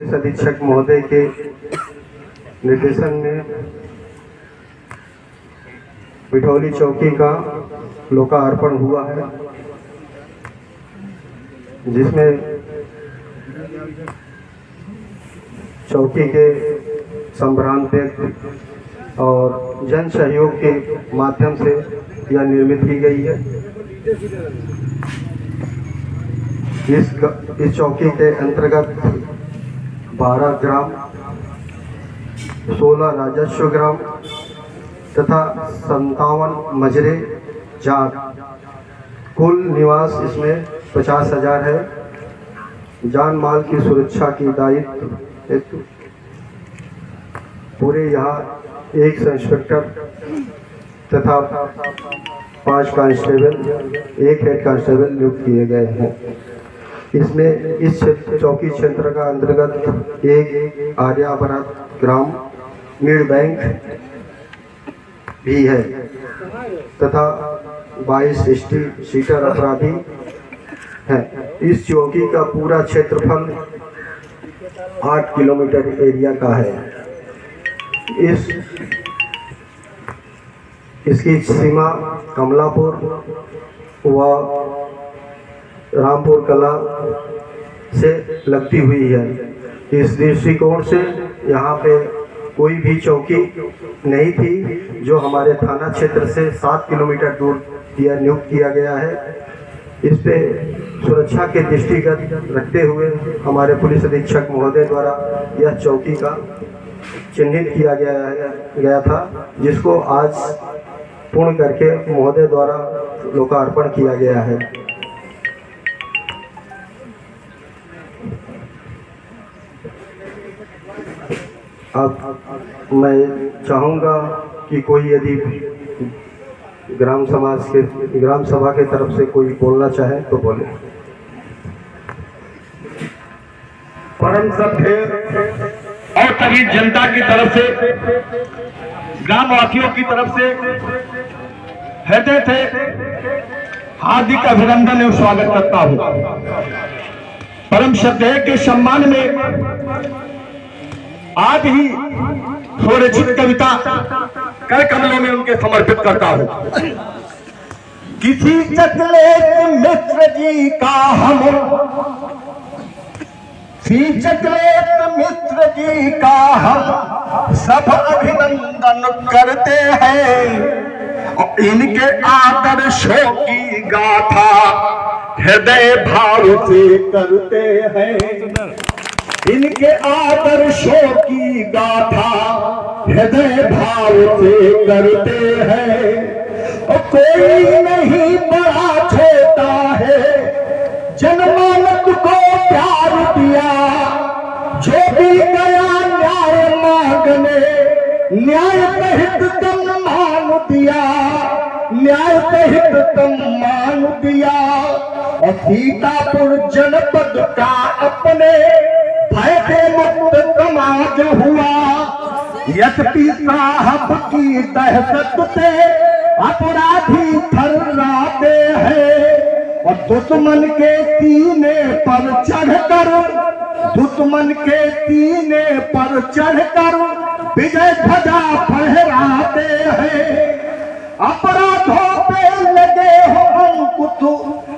Police अधीक्षक महोदय के निर्देशन में बिठौली चौकी का लोकार्पण हुआ है, जिसमें चौकी के संभ्रांत व्यक्ति और जन सहयोग के माध्यम से यह निर्मित की गई है। इस चौकी के अंतर्गत 12 ग्राम, 16 राजस्व ग्राम तथा 57 मजरे जात, कुल निवास इसमें 50,000 है। जान माल की सुरक्षा की दायित्व हेतु पूरे यहाँ 1 इंस्पेक्टर तथा 5 कांस्टेबल, 1 हेड कांस्टेबल नियुक्त किए गए हैं। इसमें इस चौकी क्षेत्र का अंतर्गत 1 आर्यावर्त ग्राम मीड बैंक भी है तथा 22 सीटर अपराधी हैं। इस चौकी का पूरा क्षेत्रफल 8 किलोमीटर एरिया का है। इसकी सीमा कमलापुर व रामपुर कला से लगती हुई है। इस दृष्टिकोण से यहाँ पे कोई भी चौकी नहीं थी जो हमारे थाना क्षेत्र से 7 किलोमीटर दूर नियुक्त किया गया है। इस पे सुरक्षा के दृष्टिगत रखते हुए हमारे पुलिस अधीक्षक महोदय द्वारा यह चौकी का चिन्हित किया गया था, जिसको आज पूर्ण करके महोदय द्वारा लोकार्पण किया गया है। अब मैं चाहूँगा कि कोई यदि ग्राम सभा के तरफ से कोई बोलना चाहे तो बोले। परम सभ्य और सभी जनता की तरफ से, ग्राम वासियों की तरफ से हृदय से हार्दिक अभिनंदन एवं स्वागत करता हूँ। परम श्रद्धेय के सम्मान में आज ही स्वरचित कविता कर कमलों में उनके समर्पित करता हूँ। किसी चकलेट मित्र जी का हम सब अभिनंदन करते हैं और इनके आदर्शों की गाथा हृदय भाव से करते हैं। इनके आदर्शों की गाथा हृदय भाव से करते हैं। और कोई नहीं बड़ा छोटा है, जनमानस को प्यार दिया, जो भी गया न्याय मांगने, न्याय सहित सम्मान दिया, न्याय सहित सम्मान दिया। और सीतापुर जनपद का अपने भय से मुक्त समाज हुआ। एसपी साहब की दहशत से अपराधी थर्राते हैं और दुश्मन के सीने पर चढ़कर, दुश्मन के सीने पर चढ़कर विजय ध्वजा फहराते हैं। अपराधों पे लगे हो अंकुश,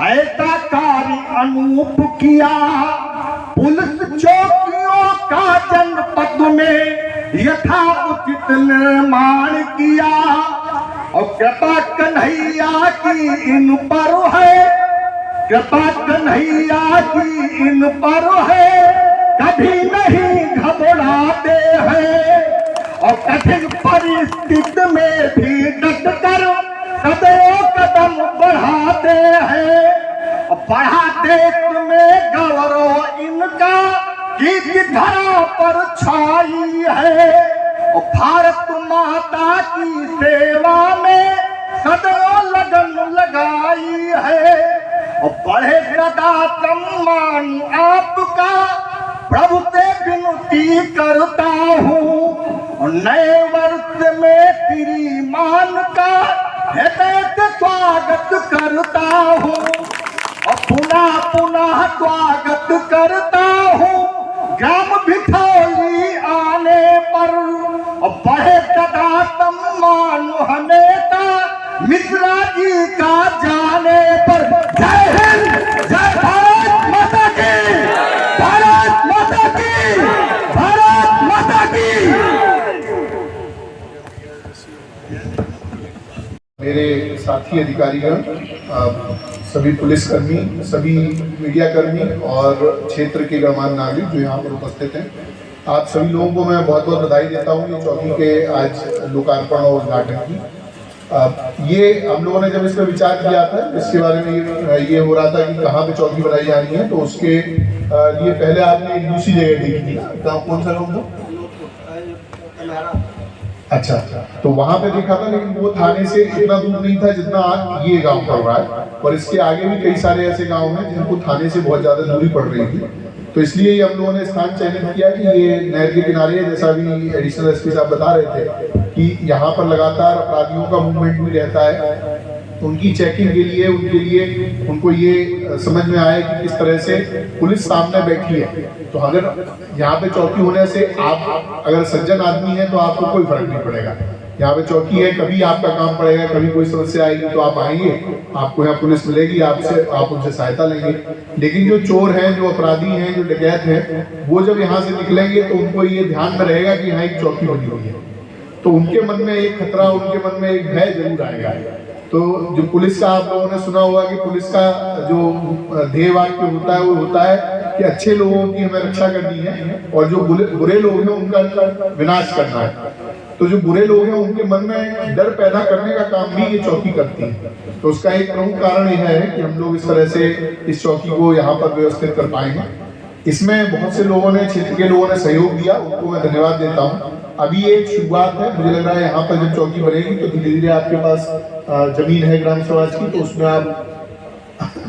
ऐसा कार्य अनूप किया। पुलिस चौकियों का जनपद में यथा उचित निर्माण किया। और कृपा कन्हैया की इन पर है, कृपा कन्हैया की इन पर है, कभी नहीं घबराते हैं। और कठिन परिस्थिति में भी डटकर सदैव कदम बढ़ाते हैं। बढ़ाते तुम्हें गौरव इनका की धरा पर छाई है। और भारत माता की सेवा में सदैव लगन लगाई है। और बढ़े सदा सम्मान आपका, प्रभु से विनती करता हूँ। और नए वर्ष में श्रीमान का हृदय से स्वागत करता हूँ। और पुनः पुनः स्वागत करता हूँ। ग्राम भिठौली आने पर बढ़े कदातम मानो हनेता मित्रा जी का जाने पर। जय हिंद, जय भारत माता की, भारत माता की, भारत माता की। मेरे साथी अधिकारीगण, सभी पुलिसकर्मी, सभी मीडियाकर्मी और क्षेत्र के गणमान्य नागरिक जो यहाँ पर उपस्थित हैं, आप सभी लोगों को मैं बहुत बहुत बधाई देता हूँ ये चौकी के आज लोकार्पण और उद्घाटन की। ये हम लोगों ने जब इस पर विचार किया था, इसके बारे में ये हो रहा था कि कहाँ पे चौकी बनाई जानी है, तो उसके लिए पहले आपने एक दूसरी जगह देखी थी, कौन सा लोग? अच्छा, तो वहां पे देखा था, लेकिन वो थाने से इतना दूर नहीं था जितना आज ये गांव पड़ रहा है, और इसके आगे भी कई सारे ऐसे गांव हैं जिनको थाने से बहुत ज्यादा दूरी पड़ रही थी। तो इसलिए हम लोगों ने स्थान चयनित किया कि ये नहर के किनारे है, जैसा भी एडिशनल एसपी साहब बता रहे थे कि यहाँ पर लगातार अपराधियों का मूवमेंट भी रहता है। उनकी चेकिंग के लिए, उनके लिए उनको ये समझ में आया कि किस तरह से पुलिस सामने बैठी है, तो अगर यहाँ पे चौकी होने से आप अगर सज्जन आदमी है तो आपको कोई फर्क नहीं पड़ेगा। यहाँ पे चौकी है, कभी आपका काम पड़ेगा, कभी कोई समस्या आएगी तो आप आएंगे, आपको यहाँ पुलिस मिलेगी, आप उनसे सहायता लेंगे। लेकिन जो चोर हैं, जो अपराधी हैं, जो डकैत हैं, वो जब यहाँ से निकलेंगे तो उनको ये ध्यान में रहेगा कि यहाँ एक चौकी बनी हुई है, तो उनके मन में एक खतरा, उनके मन में एक भय जरूर आएगा। तो जो पुलिस का आप लोगों ने सुना होगा कि पुलिस का जो ध्येय वाक्य होता है वो होता है कि अच्छे लोगों की हमें रक्षा करनी है और जो बुरे लोग हैं उनका विनाश करना है। तो जो बुरे लोग हैं उनके मन में डर पैदा करने का काम भी ये चौकी करती है। तो उसका एक प्रमुख कारण यह है कि हम लोग इस तरह से इस चौकी को यहाँ पर व्यवस्थित कर पाएंगे। इसमें बहुत से लोगों ने, क्षेत्र के लोगों ने सहयोग दिया, उनको मैं धन्यवाद देता हूँ। अभी एक शुरुआत है, मुझे लग रहा है यहाँ पर जब चौकी बनेगी तो धीरे धीरे आपके पास जमीन है ग्राम समाज की, तो उसमें आप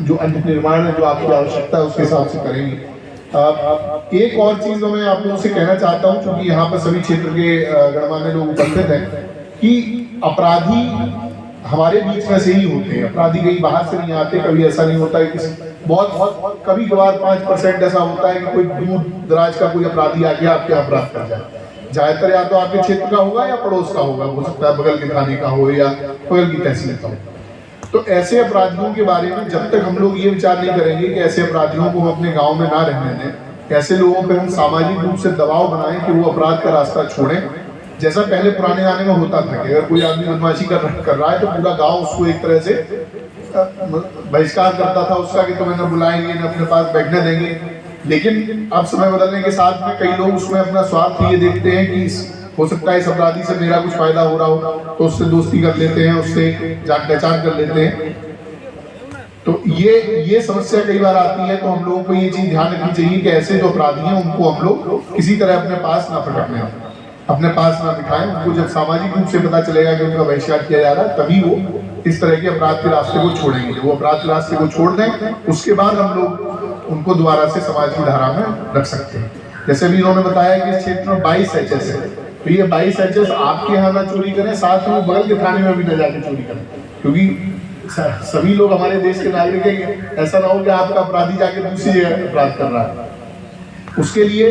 जो अन्य निर्माण है, जो आपकी आवश्यकता है, उसके हिसाब से करेंगे। एक और चीज मैं आप लोगों से कहना चाहता हूँ, क्योंकि यहाँ पर सभी क्षेत्र के गणमान्य लोग उपस्थित हैं, कि अपराधी हमारे बीच में से ही होते हैं। अपराधी कहीं बाहर से नहीं आते, कभी ऐसा नहीं होता है कि बहुत कभी कभार 5% ऐसा होता है कि कोई दूर दराज का कोई अपराधी आके आपके अपराध कर जाए। ज्यादातर या तो आपके क्षेत्र का होगा या पड़ोस का होगा, हो सकता है बगल के थाने का हो या बगल की तहसील का हो। तो ऐसे अपराधियों के बारे में जब तक हम लोग ये विचार नहीं करेंगे कि ऐसे अपराधियों को हम अपने गांव में ना रहने दें, ऐसे लोगों पर हम सामाजिक रूप से दबाव बनाएं कि वो अपराध का रास्ता छोड़ें, जैसा पहले पुराने जाने में होता था कि अगर कोई आदमी बदमाशी कर रहा है तो पूरा गांव उसको एक तरह से बहिष्कार करता था उसका कि तुम्हें न बुलाएंगे, न अपने पास बैठने देंगे। लेकिन अब समय बदलने के साथ में कई लोग उसमें अपना स्वार्थ ये देखते हैं कि हो सकता है इस अपराधी से मेरा कुछ फायदा हो रहा हो, तो उससे दोस्ती कर लेते हैं, उससे जान पहचान कर लेते हैं। तो ये समस्या कई बार आती है। तो हम लोगों को ये चीज ध्यान रखनी चाहिए कि ऐसे जो अपराधी हैं उनको हम लोग किसी तरह अपने पास ना पकड़ने, अपने पास ना बिठाएं। उनको जब सामाजिक रूप से पता चलेगा कि उनका बहिष्कार किया जा रहा है, तभी वो इस तरह के अपराध के रास्ते को छोड़ेंगे। वो अपराध के रास्ते को छोड़ दें, उसके बाद हम लोग उनको दोबारा से समाज की धारा में रख सकते हैं। जैसे भी इन्होंने बताया कि इस क्षेत्र में 22 एचएस है, तो ये 22 एचएस आपके यहाँ ना चोरी करें, साथ में बगल के थाने में भी न जाके चोरी करें, क्योंकि सभी लोग हमारे देश के नागरिक हैं। ऐसा ना हो कि आपका अपराधी जाके दूसरी जगह अपराध कर रहा है। उसके लिए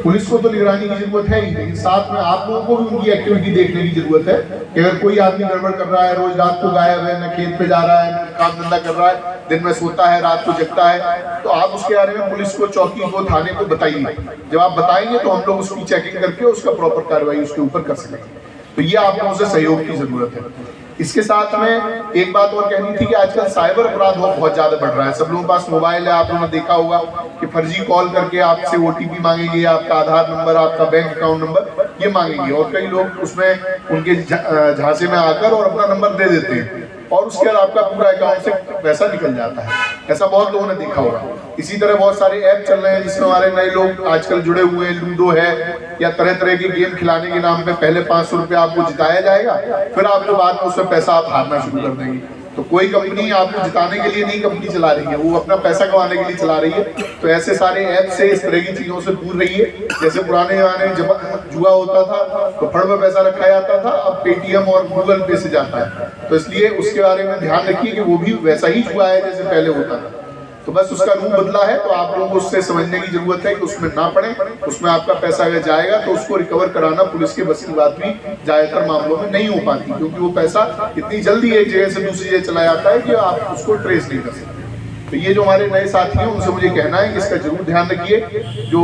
पुलिस को तो निगरानी की जरूरत है ही, लेकिन साथ में आप लोगों को भी उनकी एक्टिविटी देखने की जरूरत है कि अगर कोई आदमी गड़बड़ कर रहा है, रोज रात को गायब है, न खेत पे जा रहा है, न काम धंधा कर रहा है, दिन में सोता है, रात को जगता है, तो आप उसके बारे में पुलिस को, चौकी को, थाने को बताइए। जब आप बताएंगे तो हम लोग उसकी चेकिंग करके उसका प्रॉपर कार्रवाई उसके ऊपर कर सकेंगे। तो ये आप लोगों से सहयोग की जरूरत है। इसके साथ में एक बात और कहनी थी कि आजकल साइबर अपराध बहुत ज्यादा बढ़ रहा है। सब लोगों के पास मोबाइल है, आप लोगों ने देखा होगा कि फर्जी कॉल करके आपसे ओटीपी मांगेंगे, आपका आधार नंबर, आपका बैंक अकाउंट नंबर ये मांगेंगे, और कई लोग उसमें उनके झांसे में आकर और अपना नंबर दे देते हैं और उसके बाद आपका पूरा अकाउंट से पैसा निकल जाता है। ऐसा बहुत लोगों ने देखा होगा। इसी तरह बहुत सारे ऐप चल रहे हैं जिसमें हमारे नए लोग आजकल जुड़े हुए हैं। लूडो है या तरह तरह के गेम खिलाने के नाम पे पहले 500 रुपये आपको जिताया जाएगा, फिर आपको बाद में उसमें पैसा आप हारना शुरू कर देंगे। तो कोई कंपनी आपको जिताने के लिए नहीं कंपनी चला रही है, वो अपना पैसा कमाने के लिए चला रही है। तो ऐसे सारे ऐप से, इस तरह की चीजों से दूर रहिए। जैसे पुराने जमाने में जब जुआ होता था तो फड़ में पैसा रखा जाता था, अब पेटीएम और गूगल पे से जाता है। तो इसलिए उसके बारे में ध्यान रखिए कि वो भी वैसा ही जुआ है जैसे पहले होता था। तो बस उसका रूप बदला है, तो आप लोगों को उससे समझने की जरूरत है कि उसमें ना पड़े। उसमें आपका पैसा अगर जाएगा तो उसको रिकवर कराना पुलिस के बस की बात भी ज्यादातर मामलों में नहीं हो पाती, क्योंकि वो पैसा इतनी जल्दी एक जगह से दूसरी जगह चला जाता है कि आप उसको ट्रेस नहीं कर सकते। तो ये जो हमारे नए साथी हैं उनसे मुझे कहना है कि इसका जरूर ध्यान रखिए। जो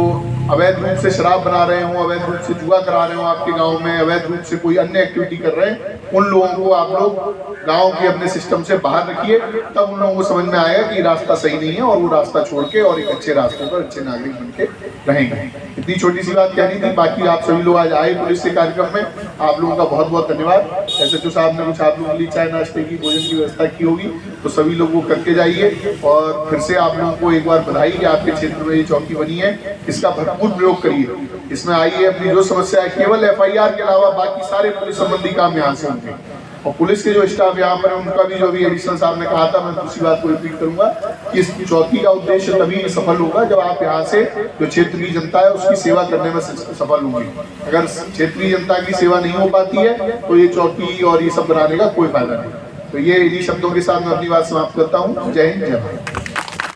अवैध रूप से शराब बना रहे हो, अवैध रूप से जुआ करा रहे हो आपके गांव में, अवैध रूप से कोई अन्य एक्टिविटी कर रहे हैं, उन लोगों को आप लोग गांव के अपने सिस्टम से बाहर रखिए। तब उन लोगों को समझ में आएगा कि रास्ता सही नहीं है और वो रास्ता छोड़ के और एक अच्छे रास्ते पर अच्छे नागरिक बन के रहेंगे। इतनी छोटी सी बात कहनी थी। बाकी आप सभी लोग आज आए पुलिस के कार्यक्रम में, आप लोगों का बहुत बहुत धन्यवाद। SHO साहब ने कुछ आप लोगों के लिए चाय नाश्ते की, भोजन की व्यवस्था की होगी, तो सभी लोग वो करके जाइए। और फिर से आप लोगों को एक बार बधाई कि आपके क्षेत्र में ये चौकी बनी है, इसका भरपूर प्रयोग करिए। इसमें आइए, अपनी जो समस्या है, केवल FIR के अलावा बाकी सारे पुलिस संबंधी काम यहाँ से होंगे। और पुलिस के जो स्टाफ यहाँ पर है उनका भी, जो अभी एडिशनल साहब ने कहा था, मैं दूसरी बात को रिपीट करूंगा कि इस चौकी का उद्देश्य तभी सफल होगा जब आप यहाँ से जो क्षेत्र की जनता है उसकी सेवा करने में सफल होंगे। अगर क्षेत्रीय जनता की सेवा नहीं हो पाती है तो ये चौकी और ये सब बनाने का कोई फायदा नहीं। तो ये इन्हीं शब्दों के साथ मैं अपनी बात समाप्त करता हूँ। जय हिंद, जय भारत।